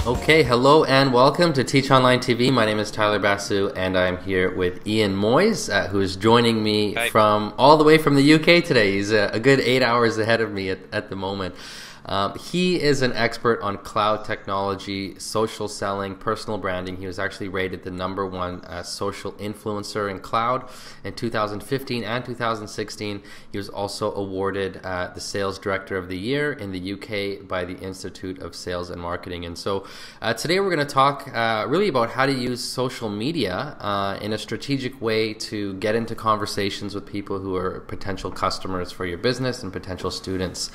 Okay, hello and welcome to Teach Online TV. My name is Tyler Basu and I'm here with Ian Moyse, who is joining me from all the way from the UK today. He's a good 8 hours ahead of me at the moment. He is an expert on cloud technology, social selling, personal branding. He was actually rated the #1 social influencer in cloud in 2015 and 2016. He was also awarded the Sales Director of the Year in the UK by the Institute of Sales and Marketing. And so today we're going to talk really about how to use social media in a strategic way to get into conversations with people who are potential customers for your business and potential students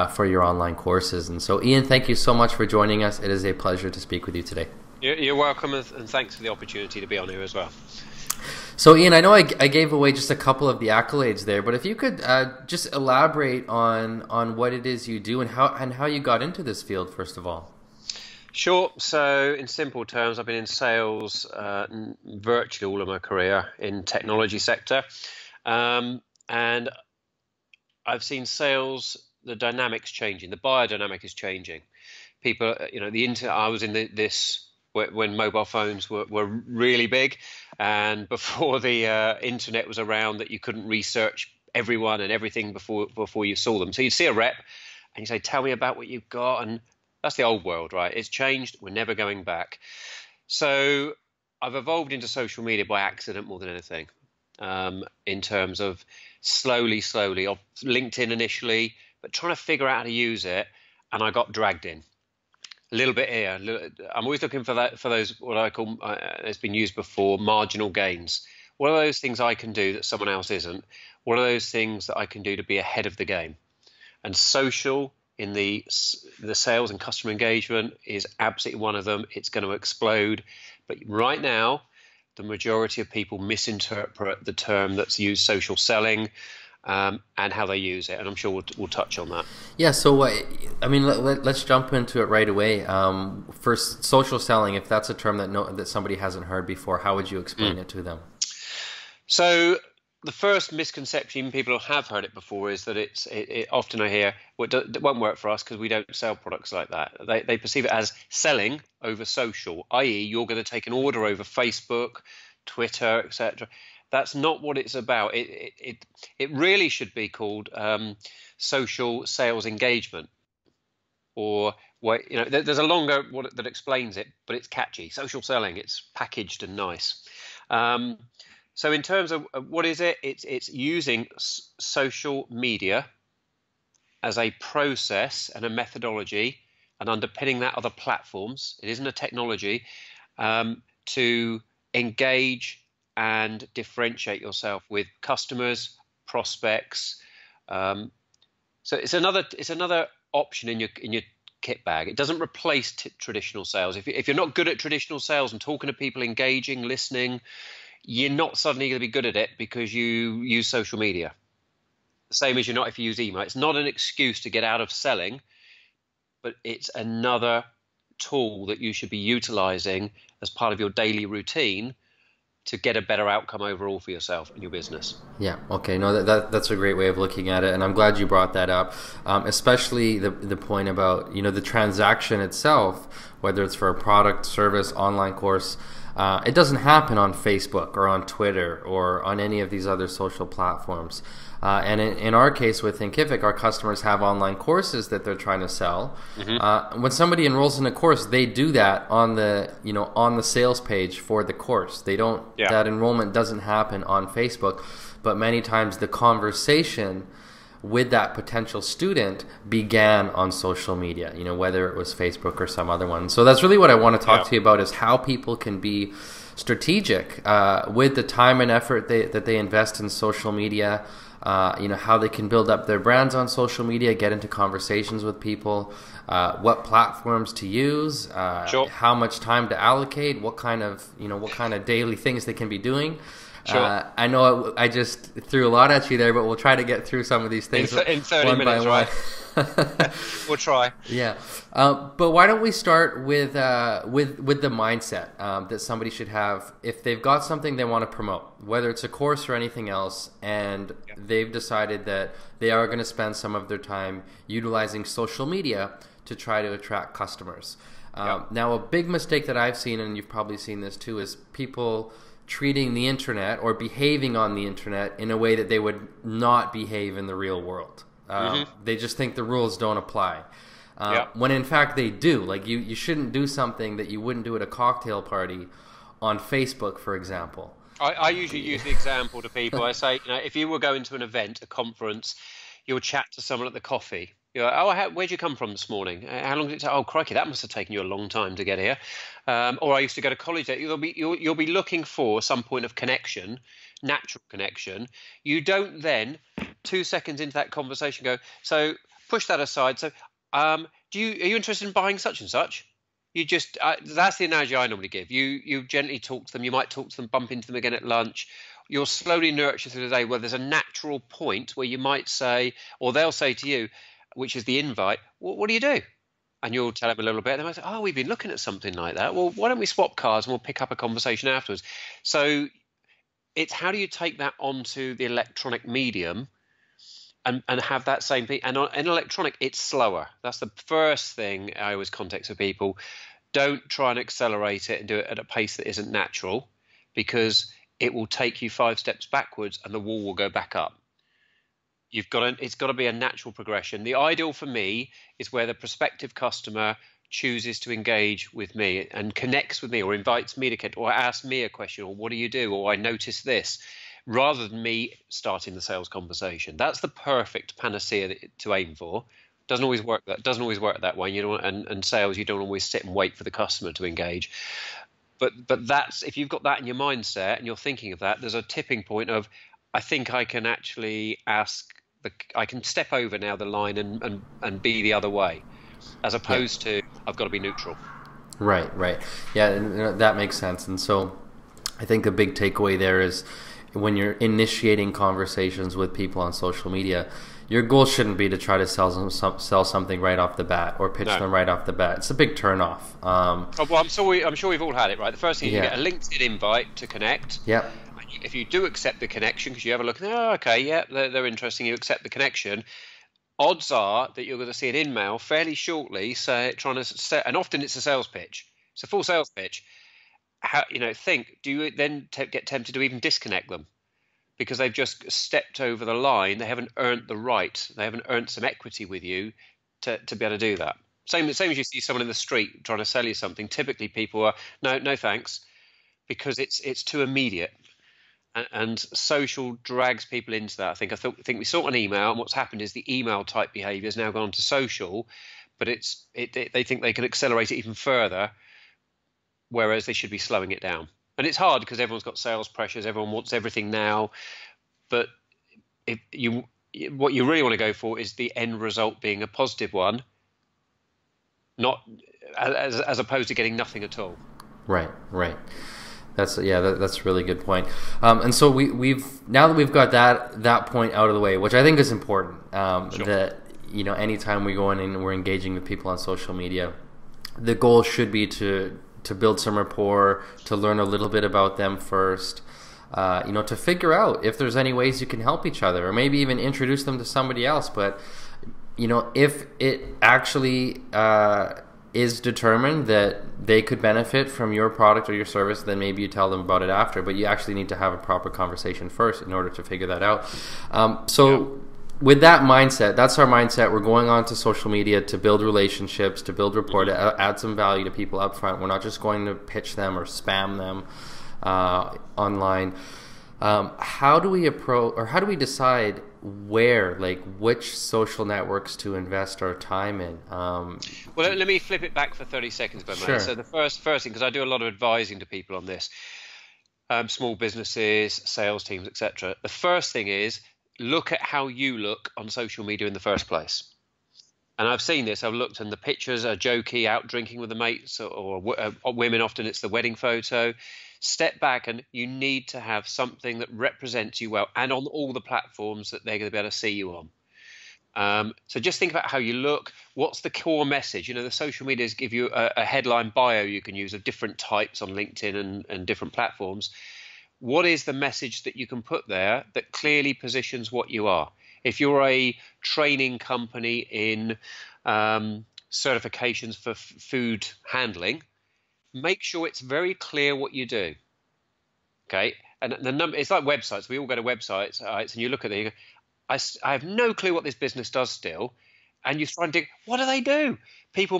for your online courses. And so, Ian, thank you so much for joining us. It is a pleasure to speak with you today. You're welcome, and thanks for the opportunity to be on here as well. So, Ian, I know I gave away just a couple of the accolades there, but if you could just elaborate on what it is you do and how you got into this field, first of all. Sure. So, in simple terms, I've been in sales virtually all of my career in technology sector, and I've seen sales, the dynamics changing, the biodynamic is changing. People, the internet. I was in this when mobile phones were really big, and before the internet was around, that you couldn't research everyone and everything before you saw them. So you'd see a rep, and you say, "Tell me about what you've got," and that's the old world, right? It's changed. We're never going back. So I've evolved into social media by accident more than anything, in terms of slowly, of LinkedIn initially, but trying to figure out how to use it, and I got dragged in a little bit here. I'm always looking for those what I call, it's been used before, marginal gains. What are those things I can do that someone else isn't? What are those things that I can do to be ahead of the game? And social in the sales and customer engagement is absolutely one of them. It's going to explode, but right now, the majority of people misinterpret the term that's used, social selling, and how they use it, and I'm sure we'll touch on that. Yeah, so let's jump into it right away. First, social selling, if that's a term that somebody hasn't heard before, how would you explain it to them? So the first misconception, people who have heard it before, is that it often I hear, well, it won't work for us because we don't sell products like that. They perceive it as selling over social, i.e. you're going to take an order over Facebook, Twitter, etc. That's not what it's about. It really should be called social sales engagement, or there's a longer word that explains it, but it's catchy. Social selling. It's packaged and nice. So in terms of what is it? It's using social media as a process and a methodology, and underpinning that other platforms. It isn't a technology, to engage and differentiate yourself with customers, prospects. So it's another option in your kit bag. It doesn't replace traditional sales. If you're not good at traditional sales and talking to people, engaging, listening, you're not suddenly going to be good at it because you use social media. The same as you're not if you use email. It's not an excuse to get out of selling, but it's another tool that you should be utilizing as part of your daily routine to get a better outcome overall for yourself and your business. Yeah, okay. No, that's a great way of looking at it, and I'm glad you brought that up, especially the point about the transaction itself, whether it's for a product, service, online course. It doesn't happen on Facebook or on Twitter or on any of these other social platforms. And in our case with Thinkific, our customers have online courses that they're trying to sell. Mm-hmm. When somebody enrolls in a course, they do that on the sales page for the course. They don't. Yeah. That enrollment doesn't happen on Facebook, but many times the conversation with that potential student began on social media, whether it was Facebook or some other one. So that's really what I want to talk to you about, is how people can be strategic with the time and effort that they invest in social media, how they can build up their brands on social media, get into conversations with people, what platforms to use, how much time to allocate, what kind of daily things they can be doing. Sure. I know I just threw a lot at you there, but we'll try to get through some of these things in 30 minutes, right? We'll try. Yeah, but why don't we start with the mindset that somebody should have if they've got something they want to promote, whether it's a course or anything else, and they've decided that they are going to spend some of their time utilizing social media to try to attract customers. Now, a big mistake that I've seen, and you've probably seen this too, is people treating the internet or behaving on the internet in a way that they would not behave in the real world. They just think the rules don't apply. When in fact they do. Like you shouldn't do something that you wouldn't do at a cocktail party on Facebook, for example. I usually use the example to people. I say, if you were going to an event, a conference, you'll chat to someone at the coffee. You're like, where'd you come from this morning? How long did it take? Oh, crikey, that must have taken you a long time to get here. Or I used to go to college. You'll be looking for some point of connection, natural connection. You don't then, 2 seconds into that conversation, go, so push that aside. So are you interested in buying such and such? You just that's the analogy I normally give. You gently talk to them. You might talk to them, bump into them again at lunch. You'll slowly nurture through the day where there's a natural point where you might say, or they'll say to you, which is the invite, what do you do? And you'll tell them a little bit. And they might say, oh, we've been looking at something like that. Well, why don't we swap cars and we'll pick up a conversation afterwards? So it's how do you take that onto the electronic medium and have that same thing? And in electronic, it's slower. That's the first thing I always context with people. Don't try and accelerate it and do it at a pace that isn't natural, because it will take you 5 steps backwards and the wall will go back up. It's got to be a natural progression. The ideal for me is where the prospective customer chooses to engage with me and connects with me, or invites me to connect, or asks me a question, or what do you do, or I noticed this, rather than me starting the sales conversation. That's the perfect panacea to aim for. Doesn't always work that way. And sales, you don't always sit and wait for the customer to engage. But that's, if you've got that in your mindset and you're thinking of that, there's a tipping point of, I think I can actually I can step over now the line and be the other way, as opposed to I've got to be neutral. Right. Yeah, and that makes sense. And so I think a big takeaway there is when you're initiating conversations with people on social media, your goal shouldn't be to try to sell something right off the bat or pitch them right off the bat. It's a big turnoff. Well, I'm sure we've all had it, right? The first thing is you get a LinkedIn invite to connect. Yeah. If you do accept the connection, because you have a look, they're interesting, you accept the connection, odds are that you're going to see an email fairly shortly and often it's a sales pitch. It's a full sales pitch. Do you then get tempted to even disconnect them because they've just stepped over the line? They haven't earned the right. They haven't earned some equity with you to be able to do that. Same as you see someone in the street trying to sell you something. Typically people are, no thanks, because it's too immediate. And social drags people into that. I think we saw an email, and what's happened is the email type behavior has now gone to social, but they think they can accelerate it even further, whereas they should be slowing it down. And it's hard because everyone's got sales pressures, everyone wants everything now. But what you really want to go for is the end result being a positive one, not as opposed to getting nothing at all. Right. That's a really good point. And so we've now that we've got that point out of the way, which I think is important. Sure. That anytime we go in and we're engaging with people on social media, the goal should be to build some rapport, to learn a little bit about them first. To figure out if there's any ways you can help each other, or maybe even introduce them to somebody else. But if it actually is determined that they could benefit from your product or your service, then maybe you tell them about it after. But you actually need to have a proper conversation first in order to figure that out. With that mindset, that's our mindset. We're going on to social media to build relationships, to build rapport, to add some value to people up front. We're not just going to pitch them or spam them online. How do we decide which social networks to invest our time in? Well, let me flip it back for 30 seconds, if I may. Sure. So the first thing, because I do a lot of advising to people on this, small businesses, sales teams, etc. The first thing is look at how you look on social media in the first place. And I've seen this. I've looked, and the pictures are jokey, out drinking with the mates, or women. Often it's the wedding photo. Step back, and you need to have something that represents you well, and on all the platforms that they're going to be able to see you on. So just think about how you look. What's the core message? The social medias give you a headline bio you can use of different types on LinkedIn and different platforms. What is the message that you can put there that clearly positions what you are? If you're a training company in certifications for food handling, make sure it's very clear what you do. Okay, and the number, it's like websites. We all go to websites, and you look at it, you go, I have no clue what this business does still, and you try and dig, what do they do? People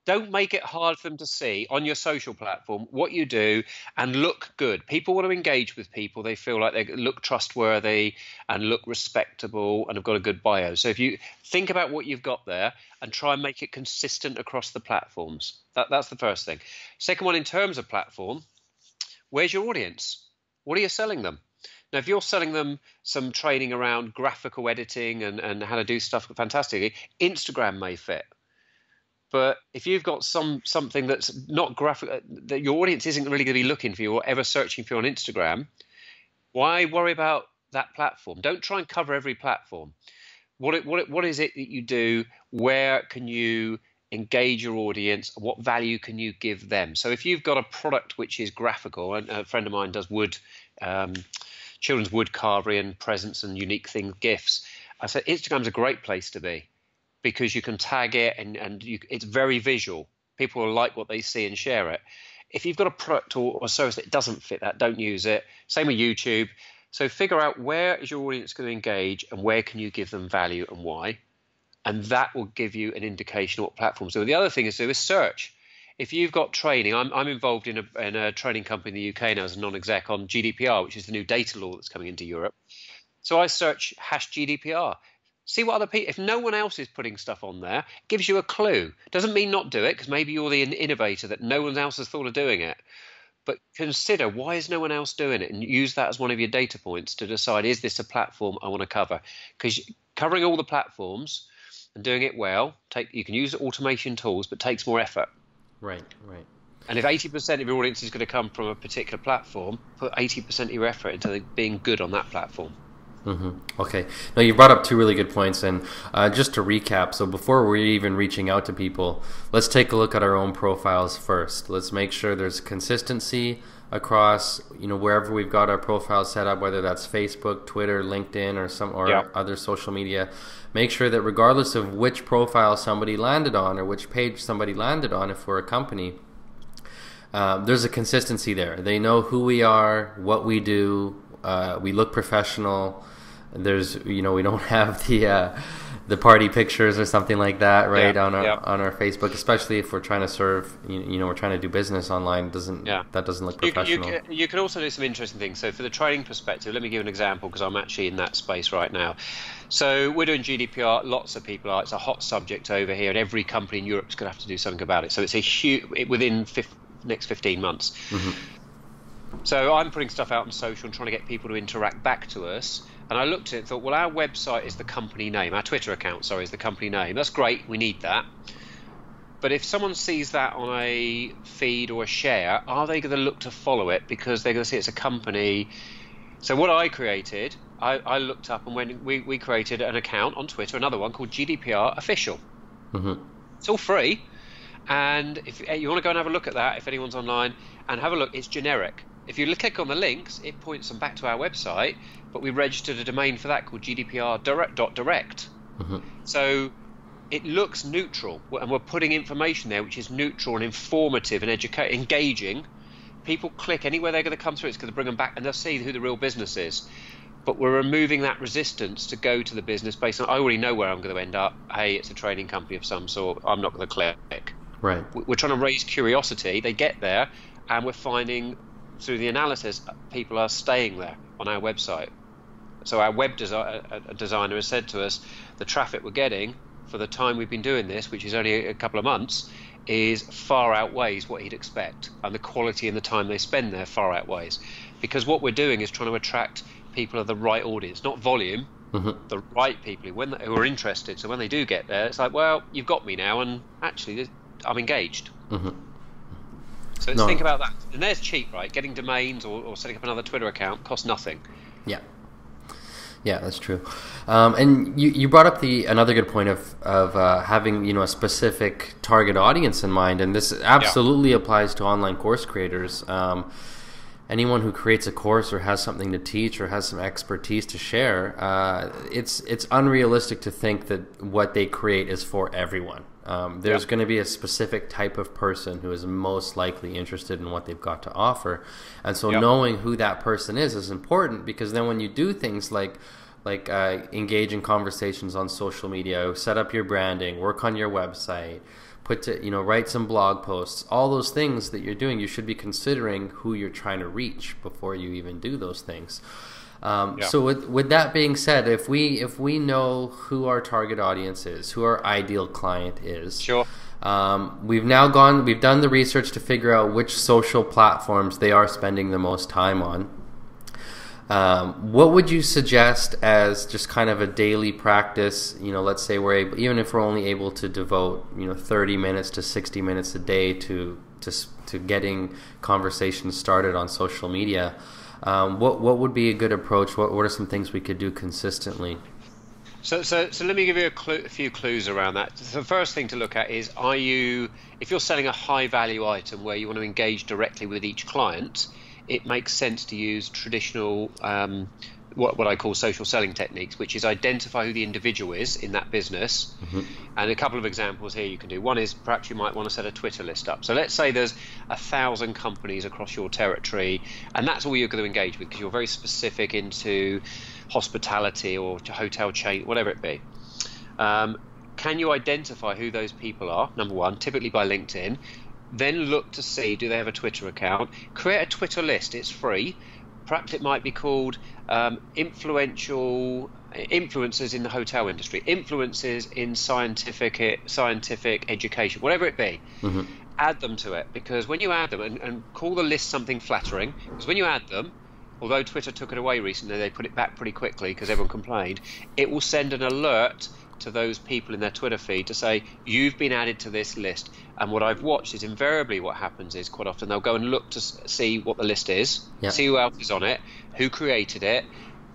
don't make it hard for them to see on your social platform what you do and look good. People want to engage with people. They feel like they look trustworthy and look respectable and have got a good bio. So if you think about what you've got there and try and make it consistent across the platforms, that's the first thing. Second one, in terms of platform, where's your audience? What are you selling them? Now, if you're selling them some training around graphical editing and how to do stuff fantastically, Instagram may fit. But if you've got something that's not graphic, that your audience isn't really going to be looking for you or ever searching for you on Instagram, why worry about that platform? Don't try and cover every platform. What is it that you do? Where can you engage your audience? What value can you give them? So if you've got a product which is graphical, and a friend of mine does wood, children's wood carvery and presents and unique things, gifts, I said Instagram's a great place to be, because you can tag it and it's very visual. People will like what they see and share it. If you've got a product or service that doesn't fit that, don't use it. Same with YouTube. So figure out where is your audience going to engage and where can you give them value and why. And that will give you an indication of what platforms do. The other thing is search. If you've got training, I'm involved in a training company in the UK now as a non-exec on GDPR, which is the new data law that's coming into Europe. So I search #GDPR. See what other people, if no one else is putting stuff on there, it gives you a clue. Doesn't mean not do it, because maybe you're the innovator that no one else has thought of doing it. But consider, why is no one else doing it? And use that as one of your data points to decide, is this a platform I want to cover? Because covering all the platforms and doing it well, you can use automation tools, but takes more effort. Right. And if 80% of your audience is going to come from a particular platform, put 80% of your effort into being good on that platform. Mm-hmm. Okay. Now, you brought up two really good points, and just to recap, so before we're even reaching out to people, let's take a look at our own profiles first. Let's make sure there's consistency across, wherever we've got our profiles set up, whether that's Facebook, Twitter, LinkedIn, or other social media. Make sure that regardless of which profile somebody landed on or which page somebody landed on, if we're a company, there's a consistency there. They know who we are, what we do. We look professional. There's, we don't have the party pictures or something like that, right? On our Facebook, especially if we're trying to serve, we're trying to do business online. That doesn't look professional. You can also do some interesting things. So for the training perspective, let me give an example, because I'm actually in that space right now. So we're doing GDPR. Lots of people are. It's a hot subject over here, and every company in Europe is going to have to do something about it. So it's a huge within next 15 months. Mm-hmm. So I'm putting stuff out on social and trying to get people to interact back to us. And I looked at it and thought, well, our website is the company name. Our Twitter account, is the company name. That's great. We need that. But if someone sees that on a feed or a share, are they going to look to follow it because they're going to see it's a company? So what I created, I looked up, and when we created an account on Twitter, another one called GDPR Official. Mm-hmm. It's all free. And if you want to go and have a look at that, if anyone's online, and have a look, it's generic. If you click on the links, it points them back to our website, but we registered a domain for that called GDPR.direct. Mm-hmm. So it looks neutral, and we're putting information there which is neutral and informative and engaging. People click anywhere they're going to come through, it's going to bring them back, and they'll see who the real business is. But we're removing that resistance to go to the business based on, I already know where I'm going to end up. Hey, it's a training company of some sort. I'm not going to click. Right. We're trying to raise curiosity. They get there, and we're finding through the analysis, people are staying there on our website. So our web designer has said to us, the traffic we're getting for the time we've been doing this, which is only a couple of months, is far outweighs what he'd expect, and the quality and the time they spend there far outweighs. Because what we're doing is trying to attract people of the right audience, not volume, mm-hmm. the right people who are interested. So when they do get there, it's like, well, you've got me now, and actually I'm engaged. Mm-hmm. So let's think about that. And there's cheap, right? Getting domains or setting up another Twitter account costs nothing. Yeah. Yeah, that's true. And you brought up another good point of having a specific target audience in mind, and this absolutely applies to online course creators. anyone who creates a course or has something to teach or has some expertise to share, it's unrealistic to think that what they create is for everyone. There's going to be a specific type of person who is most likely interested in what they've got to offer. And so knowing who that person is important, because then when you do things like engage in conversations on social media, set up your branding, work on your website, write some blog posts, all those things that you're doing, you should be considering who you're trying to reach before you even do those things. So with that being said, if we know who our target audience is, who our ideal client is, sure. We've done the research to figure out which social platforms they are spending the most time on. What would you suggest as just kind of a daily practice? Let's say even if we're only able to devote 30 minutes to 60 minutes a day to getting conversations started on social media. What would be a good approach? What are some things we could do consistently? So let me give you a few clues around that. So the first thing to look at is, if you're selling a high value item where you want to engage directly with each client, it makes sense to use traditional what I call social selling techniques, which is identify who the individual is in that business. Mm-hmm. And a couple of examples here you can do. One is perhaps you might want to set a Twitter list up. So let's say there's 1,000 companies across your territory, and that's all you're going to engage with because you're very specific into hospitality or hotel chain, whatever it be. Can you identify who those people are? Number one, typically by LinkedIn. Then look to see, do they have a Twitter account? Create a Twitter list. It's free. Perhaps it might be called influencers in the hotel industry, influencers in scientific education, whatever it be. Mm-hmm. Add them to it, because when you add them, and call the list something flattering, because when you add them, although Twitter took it away recently, they put it back pretty quickly because everyone complained, it will send an alert to those people in their Twitter feed to say, you've been added to this list. And what I've watched is invariably what happens is quite often they'll go and look to see what the list is, see who else is on it, who created it,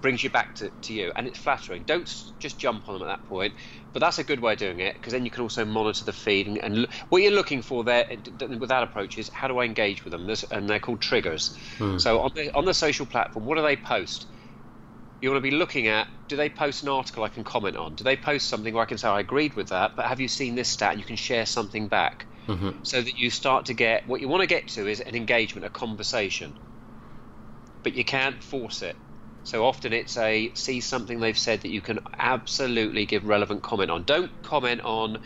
brings you back to you. And it's flattering. Don't just jump on them at that point. But that's a good way of doing it, because then you can also monitor the feed. And what you're looking for there with that approach is, how do I engage with them? And they're called triggers. So on the social platform, what do they post? You want to be looking at, do they post an article I can comment on? Do they post something where I can say, I agreed with that, but have you seen this stat? And you can share something back. Mm-hmm. So that you start to get, what you want to get to is an engagement, a conversation. But you can't force it. So often it's see something they've said that you can absolutely give relevant comment on. Don't comment on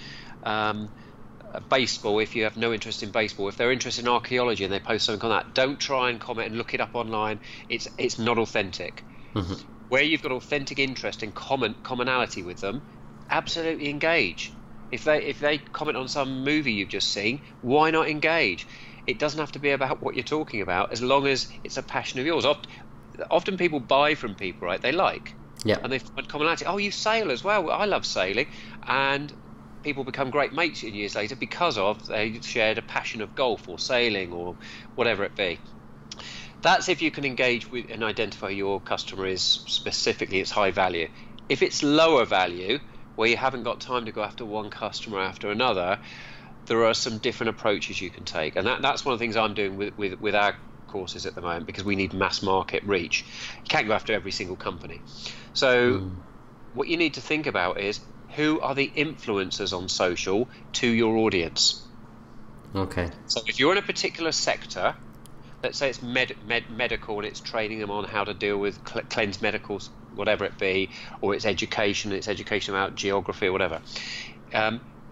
baseball if you have no interest in baseball. If they're interested in archaeology and they post something on that, don't try and comment and look it up online. It's not authentic. Mm-hmm. Where you've got authentic interest and commonality with them, absolutely engage. If they comment on some movie you've just seen, why not engage? It doesn't have to be about what you're talking about, as long as it's a passion of yours. Often people buy from people, right, they like. Yeah. And they find commonality. Oh, you sail as well. I love sailing. And people become great mates years later because they shared a passion of golf or sailing or whatever it be. That's if you can engage with and identify your customer is specifically its high value. If it's lower value, where you haven't got time to go after one customer after another, there are some different approaches you can take. And that's one of the things I'm doing with our courses at the moment, because we need mass market reach. You can't go after every single company. So what you need to think about is, who are the influencers on social to your audience? Okay. So if you're in a particular sector, let's say it's medical and it's training them on how to deal with cleanse medicals, whatever it be, or it's education about geography or whatever.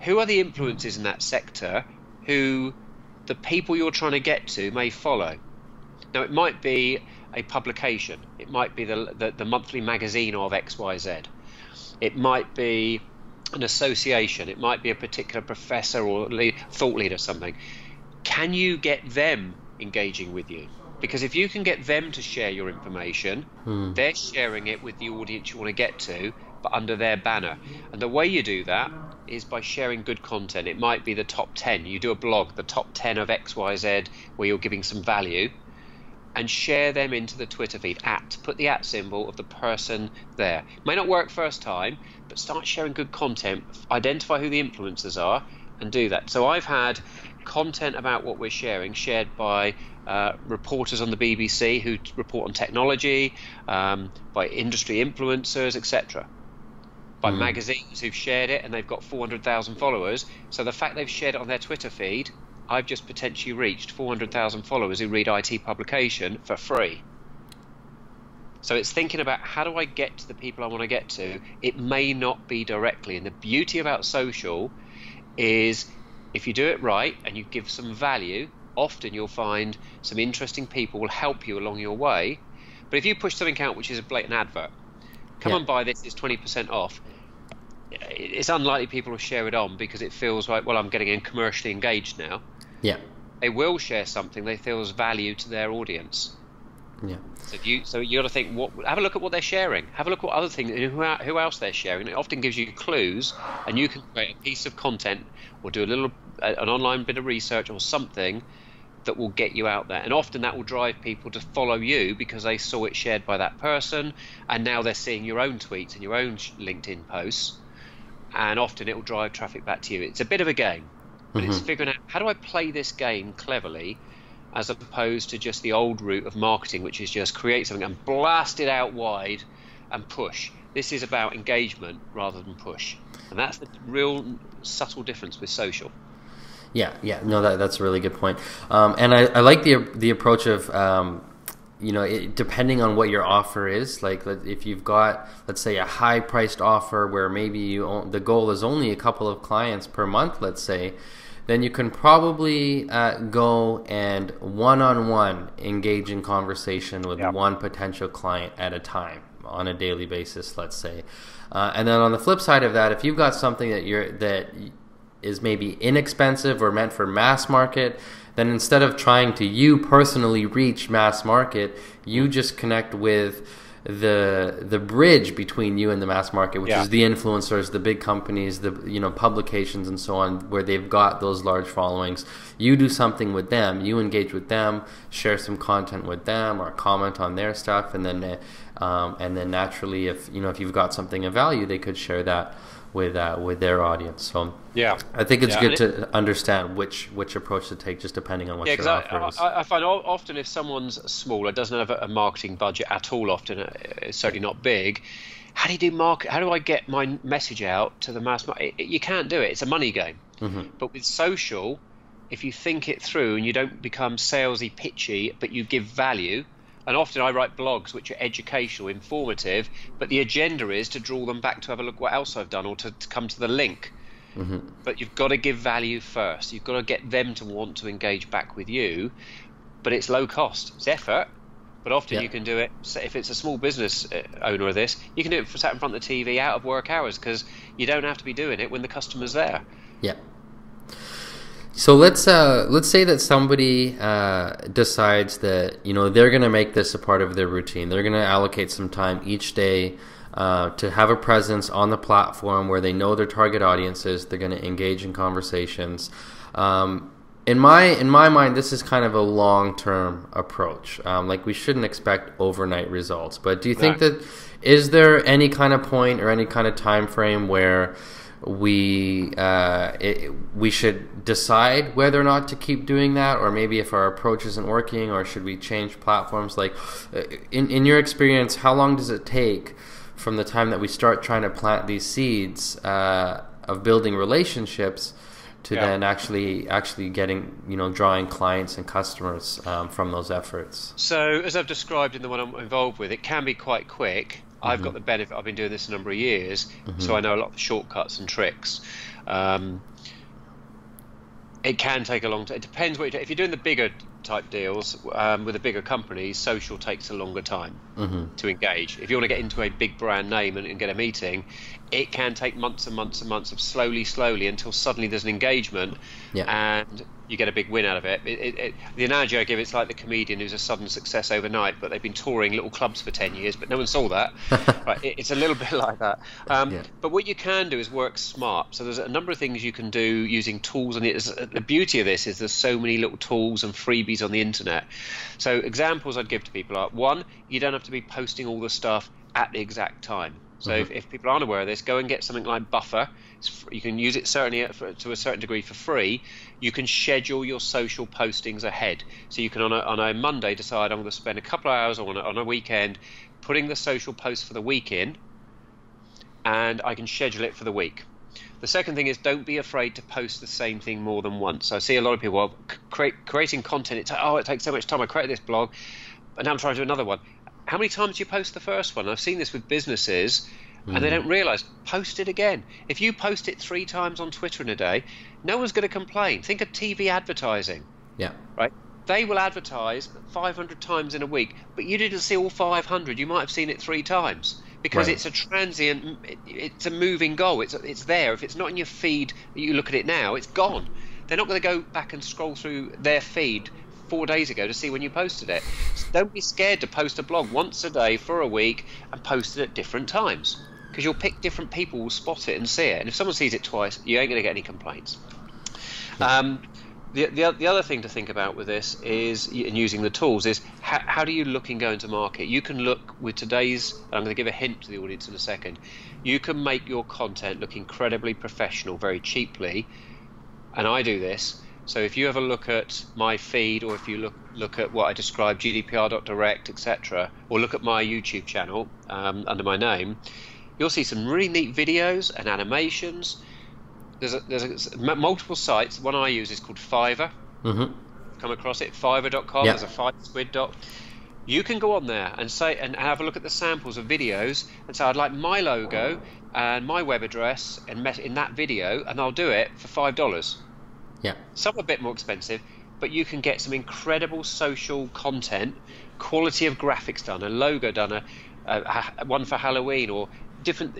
Who are the influences in that sector who the people you're trying to get to may follow? Now, it might be a publication. It might be the monthly magazine of XYZ. It might be an association. It might be a particular professor or thought leader or something. Can you get them engaging with you? Because if you can get them to share your information, they're sharing it with the audience you want to get to, but under their banner. And the way you do that is by sharing good content. It might be the top 10. You do a blog, the top 10 of XYZ, where you're giving some value, and share them into the Twitter feed. Put the @ symbol of the person there. It may not work first time, but start sharing good content. Identify who the influencers are and do that. So I've had content about what we're sharing shared by reporters on the BBC who report on technology, by industry influencers, etc., by magazines who've shared it and they've got 400,000 followers. So the fact they've shared it on their Twitter feed, I've just potentially reached 400,000 followers who read IT publication for free. So it's thinking about, how do I get to the people I want to get to? It may not be directly. And the beauty about social is, if you do it right and you give some value, often you'll find some interesting people will help you along your way. But if you push something out which is a blatant advert, come and buy this, it's 20% off, it's unlikely people will share it on, because it feels like, well, I'm getting commercially engaged now. Yeah. They will share something they feel is value to their audience. Yeah. So you got to think, have a look at what they're sharing. Have a look at what other things, who else they're sharing. It often gives you clues, and you can create a piece of content or do an online bit of research or something that will get you out there. And often that will drive people to follow you because they saw it shared by that person, and now they're seeing your own tweets and your own LinkedIn posts, and often it will drive traffic back to you. It's a bit of a game, but it's figuring out, how do I play this game cleverly, as opposed to just the old route of marketing, which is just create something and blast it out wide and push. This is about engagement rather than push, and that's the real subtle difference with social. Yeah, no, that's a really good point. And I like the approach of, depending on what your offer is. Like, if you've got, let's say, a high-priced offer where maybe the goal is only a couple of clients per month, let's say, then you can probably go and one-on-one engage in conversation with one potential client at a time on a daily basis, let's say. And then on the flip side of that, if you've got something that is maybe inexpensive or meant for mass market, then instead of trying to you personally reach mass market, you just connect with the bridge between you and the mass market, which is the influencers, the big companies, the publications and so on, where they've got those large followings. You do something with them, you engage with them, share some content with them, or comment on their stuff, and then naturally, if you've got something of value, they could share that with their audience. So I think it's good to understand which approach to take, just depending on what your offer is. I find often if someone's small, it doesn't have a marketing budget at all, often it's certainly not big, how do you do market? How do I get my message out to the mass market? You can't do it. It's a money game. But with social, if you think it through and you don't become salesy, pitchy, but you give value. And often I write blogs which are educational, informative, but the agenda is to draw them back to have a look what else I've done, or to come to the link. But you've got to give value first. You've got to get them to want to engage back with you, but it's low cost. It's effort, but often you can do it. If it's a small business owner of this, you can do it sat in front of the TV out of work hours, because you don't have to be doing it when the customer's there. Yeah. So let's say that somebody decides that they're going to make this a part of their routine. They're going to allocate some time each day to have a presence on the platform where they know their target audience is. They're going to engage in conversations. In my mind, this is kind of a long-term approach. Like, we shouldn't expect overnight results. But do you think that, is there any kind of point or any kind of time frame where we should decide whether or not to keep doing that, or maybe if our approach isn't working, or should we change platforms? Like, in your experience, how long does it take from the time that we start trying to plant these seeds of building relationships to then actually getting, drawing clients and customers from those efforts? So, as I've described in the one I'm involved with, it can be quite quick. I've got the benefit, I've been doing this a number of years, so I know a lot of the shortcuts and tricks. It can take a long time. It depends what if you're doing the bigger type deals with the bigger companies, social takes a longer time to engage. If you want to get into a big brand name and get a meeting, it can take months and months and months of slowly until suddenly there's an engagement and you get a big win out of it. The analogy I give, it's like the comedian who's a sudden success overnight, but they've been touring little clubs for 10 years, but no one saw that. Right, it's a little bit like that. But what you can do is work smart. So there's a number of things you can do using tools, and the beauty of this is there's so many little tools and freebies on the internet. So examples I'd give to people are, one, you don't have to be posting all the stuff at the exact time. So if people aren't aware of this, go and get something like Buffer. You can use it certainly to a certain degree for free. You can schedule your social postings ahead. So you can on a Monday decide I'm going to spend a couple of hours on a weekend putting the social post for the week in, and I can schedule it for the week. The second thing is, don't be afraid to post the same thing more than once. I see a lot of people, creating content, it takes so much time. I created this blog, but now I'm trying to do another one. How many times do you post the first one? I've seen this with businesses, and they don't realize, post it again. If you post it 3 times on Twitter in a day, no one's going to complain. Think of TV advertising. Yeah. Right? They will advertise 500 times in a week, but you didn't see all 500. You might have seen it 3 times. Because it's a transient, it's a moving goal. It's there. If it's not in your feed, you look at it now, it's gone. They're not going to go back and scroll through their feed 4 days ago to see when you posted it. So don't be scared to post a blog once a day for a week and post it at different times, because you'll pick different people will spot it and see it. And if someone sees it twice, you ain't going to get any complaints. The other thing to think about with this is, in using the tools, is how do you look in going to market? You can look with today's, I'm going to give a hint to the audience in a second, you can make your content look incredibly professional very cheaply, and I do this. So if you have a look at my feed, or if you look at what I described, GDPR.direct, etc., or look at my YouTube channel under my name, you'll see some really neat videos and animations. There's multiple sites. One I use is called Fiverr. Come across it, fiverr.com. There's a squid. You can go on there and say and have a look at the samples of videos and say, I'd like my logo and my web address in that video, and I'll do it for $5. Yeah. Some are a bit more expensive, but you can get some incredible social content, quality of graphics done, a logo done, one for Halloween, or different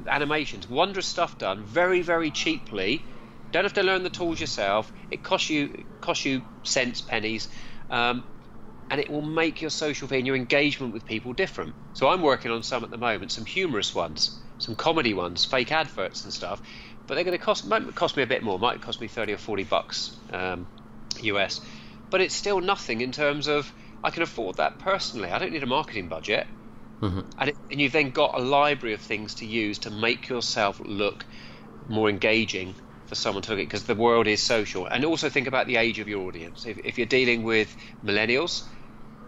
animations, wondrous stuff done very, very cheaply. Don't have to learn the tools yourself. It costs you cents, pennies, and it will make your social feed and your engagement with people different. So I'm working on some at the moment, some humorous ones, some comedy ones, fake adverts and stuff, but they're going to might cost me a bit more. Might cost me $30 or $40 US, but it's still nothing in terms of I can afford that personally. I don't need a marketing budget. And you've then got a library of things to use to make yourself look more engaging for someone to look at, because the world is social. And also think about the age of your audience. If you're dealing with millennials,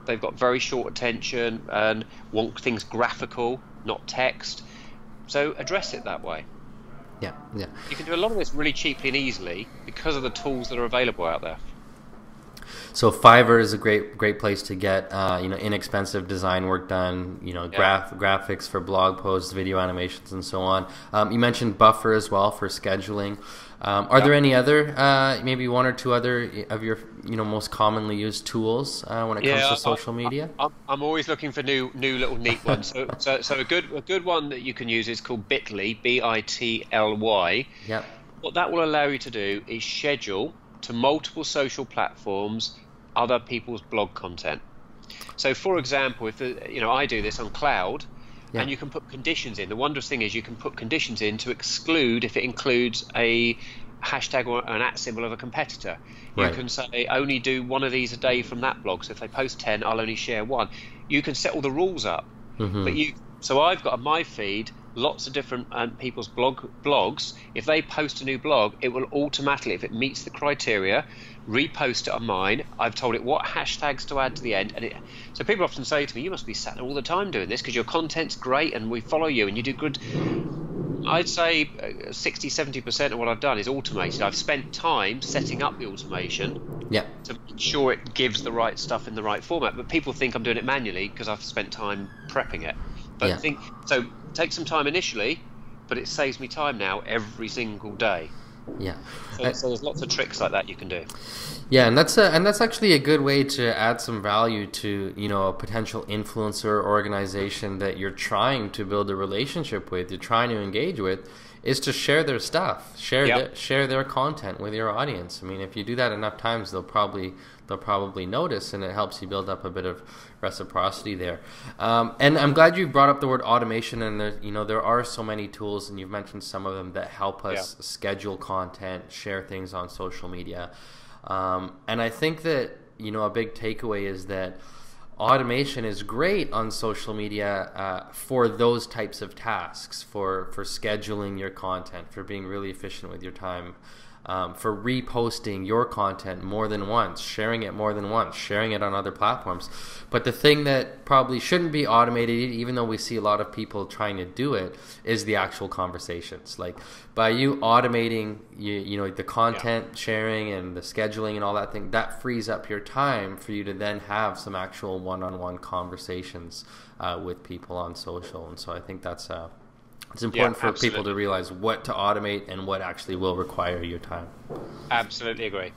they've got very short attention and want things graphical, not text. So address it that way. Yeah. You can do a lot of this really cheaply and easily because of the tools that are available out there. So Fiverr is a great place to get inexpensive design work done, graphics for blog posts, video animations, and so on. You mentioned Buffer as well for scheduling. Are there any other, maybe 1 or 2 other of your most commonly used tools when it comes to social media? I'm always looking for new little neat ones. So a good one that you can use is called Bitly, Bitly. Yeah. What that will allow you to do is schedule to multiple social platforms other people's blog content. So for example, if I do this on Cloud, and you can put conditions in. The wondrous thing is you can put conditions in to exclude if it includes a hashtag or an @ symbol of a competitor. You can say only do 1 of these a day from that blog. So if they post 10, I'll only share 1. You can set all the rules up. So I've got on my feed lots of different people's blogs. If they post a new blog, it will automatically, if it meets the criteria, repost it on mine. I've told it what hashtags to add to the end, so people often say to me, you must be sat there all the time doing this because your content's great and we follow you and you do good. I'd say 60-70% of what I've done is automated. I've spent time setting up the automation to make sure it gives the right stuff in the right format, but people think I'm doing it manually because I've spent time prepping it. But so take some time initially, but it saves me time now every single day. So there's lots of tricks like that you can do. And that's actually a good way to add some value to a potential influencer or organization that you're trying to build a relationship with, you're trying to engage with, is to share their stuff, share their content with your audience. I mean, if you do that enough times, they'll probably notice, and it helps you build up a bit of reciprocity there. And I'm glad you brought up the word automation. And there are so many tools, and you've mentioned some of them that help us schedule content, share things on social media. And I think that a big takeaway is that automation is great on social media for those types of tasks, for scheduling your content, for being really efficient with your time, for reposting your content more than once, sharing it more than once, sharing it on other platforms. But the thing that probably shouldn't be automated, even though we see a lot of people trying to do it, is the actual conversations. Like, by you automating the content sharing and the scheduling and all that thing, that frees up your time for you to then have some actual one-on-one conversations with people on social. And so I think that's it's important for people to realize what to automate and what actually will require your time. Absolutely agree.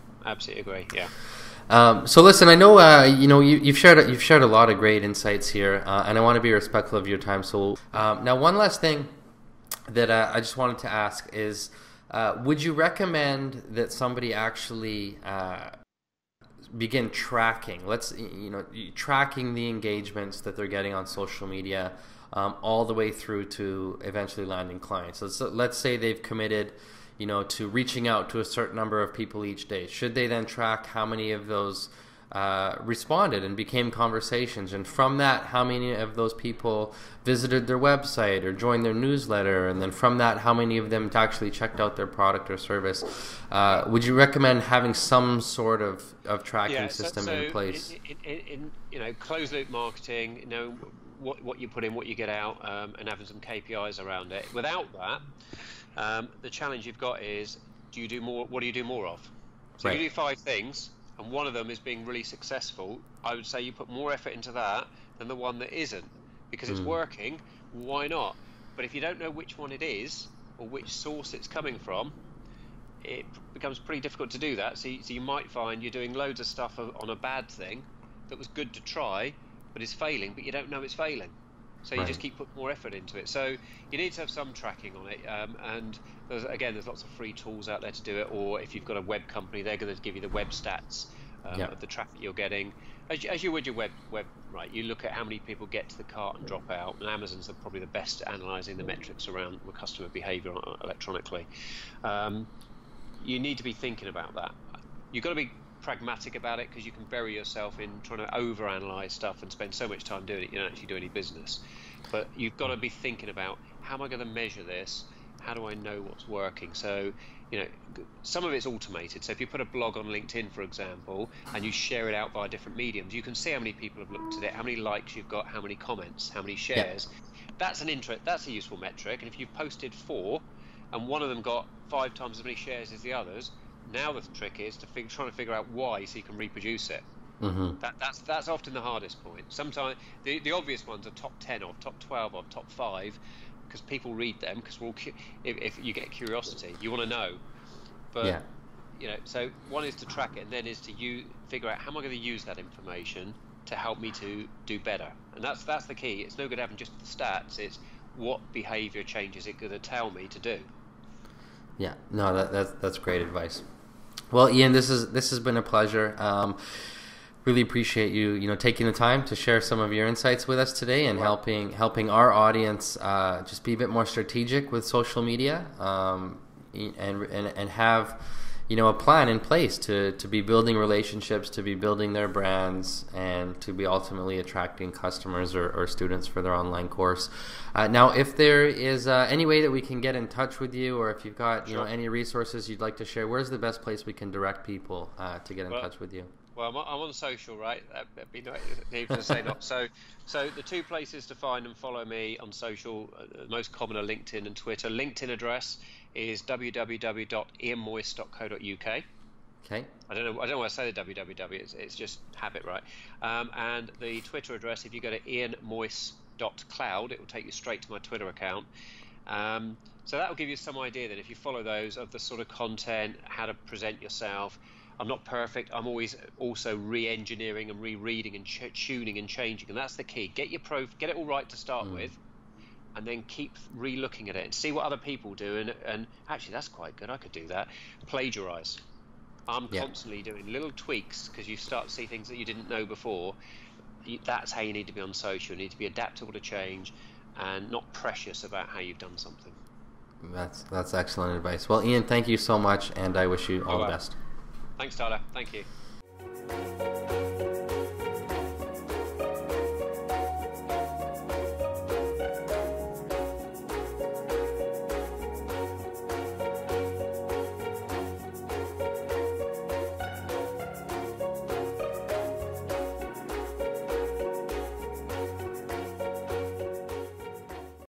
Yeah. So listen, I know you've shared a lot of great insights here, and I want to be respectful of your time. So now, one last thing that I just wanted to ask is, would you recommend that somebody actually begin tracking? Tracking the engagements that they're getting on social media, all the way through to eventually landing clients. So let's say they've committed, to reaching out to a certain number of people each day. Should they then track how many of those responded and became conversations? And from that, how many of those people visited their website or joined their newsletter? And then from that, how many of them actually checked out their product or service? Would you recommend having some sort of tracking system in place? In closed loop marketing, what you put in, what you get out, and having some KPIs around it. Without that, the challenge you've got is, do you do more? What do you do more of? So if you do 5 things, and one of them is being really successful, I would say you put more effort into that than the one that isn't, because it's working. Why not? But if you don't know which one it is or which source it's coming from, it becomes pretty difficult to do that. So you might find you're doing loads of stuff on a bad thing that was good to try, but is failing, but you don't know it's failing. So you just keep putting more effort into it. So you need to have some tracking on it. And there's lots of free tools out there to do it. Or if you've got a web company, they're going to give you the web stats of the traffic you're getting. As you would your web, right? You look at how many people get to the cart and drop out. And Amazon's probably the best at analysing the metrics around customer behaviour electronically. You need to be thinking about that. You've got to be pragmatic about it, because you can bury yourself in trying to overanalyze stuff and spend so much time doing it you don't actually do any business. But you've got to be thinking about, how am I going to measure this? How do I know what's working? So some of it's automated. So if you put a blog on LinkedIn, for example, and you share it out via different mediums, you can see how many people have looked at it, how many likes you've got, how many comments, how many shares. That's a useful metric. And if you've posted 4 and one of them got 5 times as many shares as the others, now the trick is trying to figure out why, so you can reproduce it. That's often the hardest point. Sometimes the obvious ones are top 10 of, top 12 of, top 5, because people read them, because if you get curiosity, you want to know. But so one is to track it, and then is to figure out, how am I going to use that information to help me to do better? And that's the key. It's no good having just the stats. It's what behavior changes it going to tell me to do. Yeah, no, that's great advice. Well, Ian, this has been a pleasure. Really appreciate you taking the time to share some of your insights with us today, and helping our audience just be a bit more strategic with social media, and have a plan in place to be building relationships, to be building their brands, and to be ultimately attracting customers or students for their online course. Now, if there is any way that we can get in touch with you, or if you've got any resources you'd like to share, where's the best place we can direct people to get in touch with you? Well, I'm on social, right? That'd be naive to say not. So the 2 places to find and follow me on social, the most common are LinkedIn and Twitter. LinkedIn address is www.ianmoyse.co.uk. Okay. I don't know why I say the www. It's just habit, right? And the Twitter address, if you go to ianmoyse.cloud, it will take you straight to my Twitter account. So that will give you some idea that if you follow those, of the sort of content, how to present yourself. I'm not perfect. I'm always also re-engineering and rereading and tuning and changing, and that's the key. Get it all right to start with, and then keep re-looking at it and see what other people do. And actually, that's quite good. I could do that. Plagiarize. I'm constantly doing little tweaks, because you start to see things that you didn't know before. That's how you need to be on social. You need to be adaptable to change, and not precious about how you've done something. That's excellent advice. Well, Ian, thank you so much, and I wish you all the best. Thanks, Tyler. Thank you.